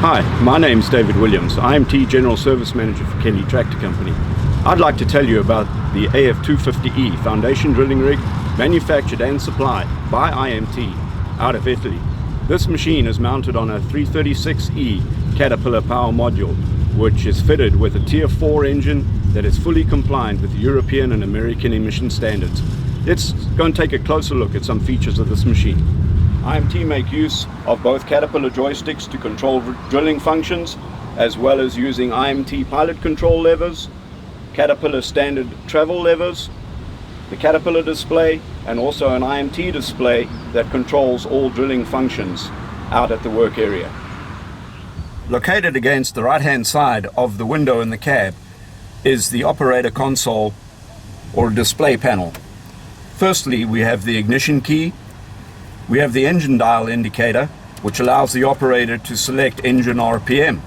Hi, my name's David Williams, IMT General Service Manager for Kelly Tractor Company. I'd like to tell you about the AF250E foundation drilling rig, manufactured and supplied by IMT out of Italy. This machine is mounted on a 336E Caterpillar power module, which is fitted with a Tier 4 engine that is fully compliant with European and American emission standards. Let's go and take a closer look at some features of this machine. IMT make use of both Caterpillar joysticks to control drilling functions, as well as using IMT pilot control levers, Caterpillar standard travel levers, the Caterpillar display, and also an IMT display that controls all drilling functions out at the work area. Located against the right hand side of the window in the cab is the operator console or display panel. Firstly, we have the ignition key. We have the engine dial indicator, which allows the operator to select engine RPM.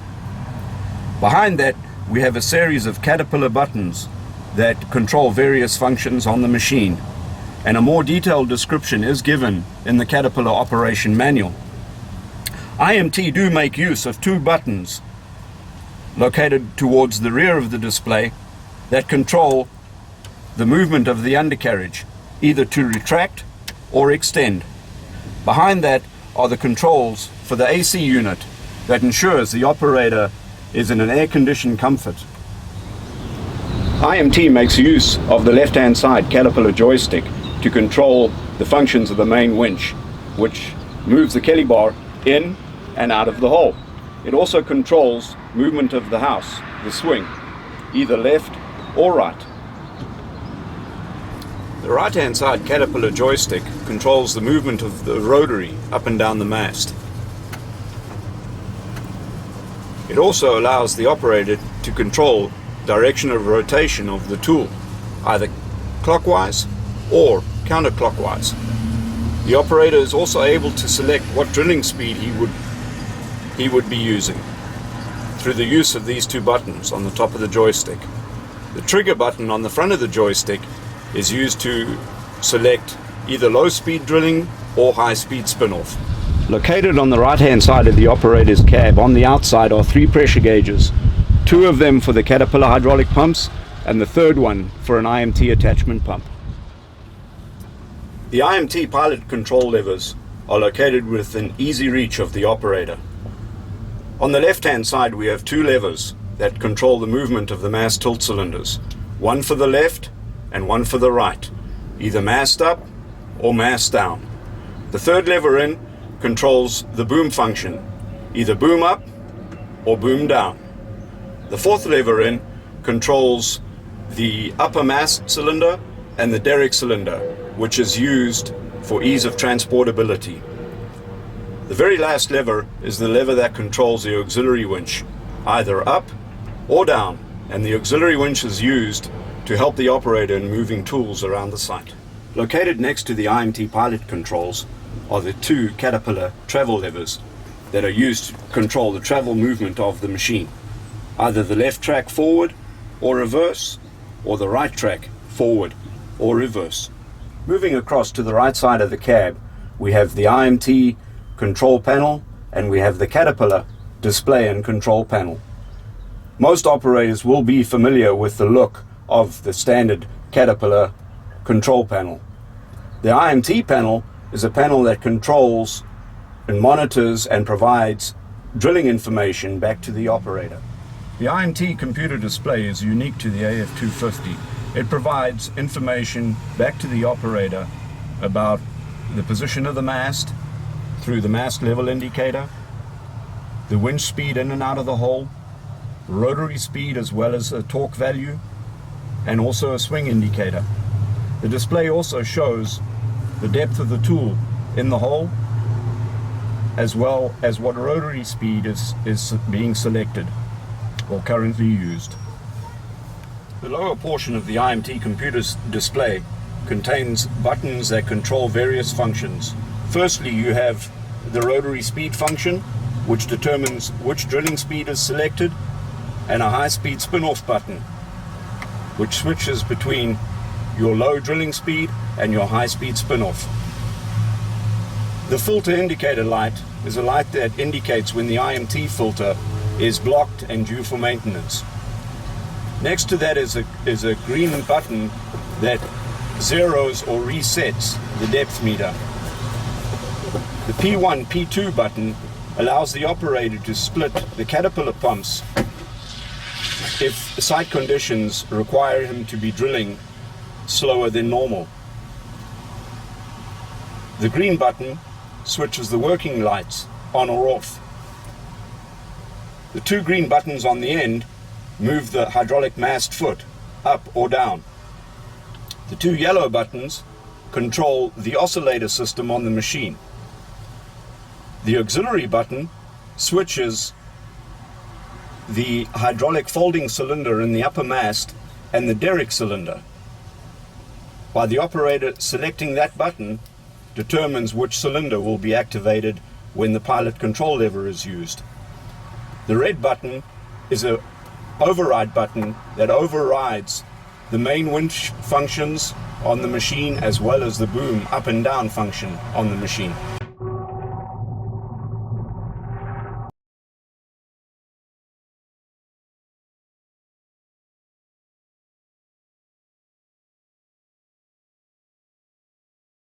Behind that, we have a series of Caterpillar buttons that control various functions on the machine, and a more detailed description is given in the Caterpillar operation manual. IMT do make use of two buttons located towards the rear of the display that control the movement of the undercarriage, either to retract or extend. Behind that are the controls for the AC unit that ensures the operator is in an air-conditioned comfort. IMT makes use of the left-hand side Caterpillar joystick to control the functions of the main winch, which moves the Kelly bar in and out of the hole. It also controls movement of the house, the swing, either left or right. The right-hand side Caterpillar joystick controls the movement of the rotary up and down the mast. It also allows the operator to control direction of rotation of the tool, either clockwise or counterclockwise. The operator is also able to select what drilling speed he would be using through the use of these two buttons on the top of the joystick. The trigger button on the front of the joystick is used to select either low-speed drilling or high-speed spin-off. Located on the right-hand side of the operator's cab on the outside are three pressure gauges, two of them for the Caterpillar hydraulic pumps and the third one for an IMT attachment pump. The IMT pilot control levers are located within easy reach of the operator. On the left-hand side we have two levers that control the movement of the mast tilt cylinders, one for the left and one for the right, either mast up or mast down. The third lever in controls the boom function, either boom up or boom down. The fourth lever in controls the upper mast cylinder and the derrick cylinder, which is used for ease of transportability. The very last lever is the lever that controls the auxiliary winch, either up or down, and the auxiliary winch is used to help the operator in moving tools around the site. Located next to the IMT pilot controls are the two Caterpillar travel levers that are used to control the travel movement of the machine, either the left track forward or reverse, or the right track forward or reverse. Moving across to the right side of the cab, we have the IMT control panel and we have the Caterpillar display and control panel. Most operators will be familiar with the look of the standard Caterpillar control panel. The IMT panel is a panel that controls and monitors and provides drilling information back to the operator. The IMT computer display is unique to the AF250. It provides information back to the operator about the position of the mast through the mast level indicator, the winch speed in and out of the hole, rotary speed as well as a torque value, and also a swing indicator. The display also shows the depth of the tool in the hole, as well as what rotary speed is being selected or currently used. The lower portion of the IMT computer's display contains buttons that control various functions. Firstly, you have the rotary speed function, which determines which drilling speed is selected, and a high-speed spin-off button, which switches between your low drilling speed and your high-speed spin-off. The filter indicator light is a light that indicates when the IMT filter is blocked and due for maintenance. Next to that is a green button that zeros or resets the depth meter. The P1, P2 button allows the operator to split the Caterpillar pumps if site conditions require him to be drilling slower than normal. The green button switches the working lights on or off. The two green buttons on the end move the hydraulic mast foot up or down. The two yellow buttons control the oscillator system on the machine. The auxiliary button switches the hydraulic folding cylinder in the upper mast and the derrick cylinder. By the operator selecting that button determines which cylinder will be activated when the pilot control lever is used. The red button is an override button that overrides the main winch functions on the machine as well as the boom up and down function on the machine.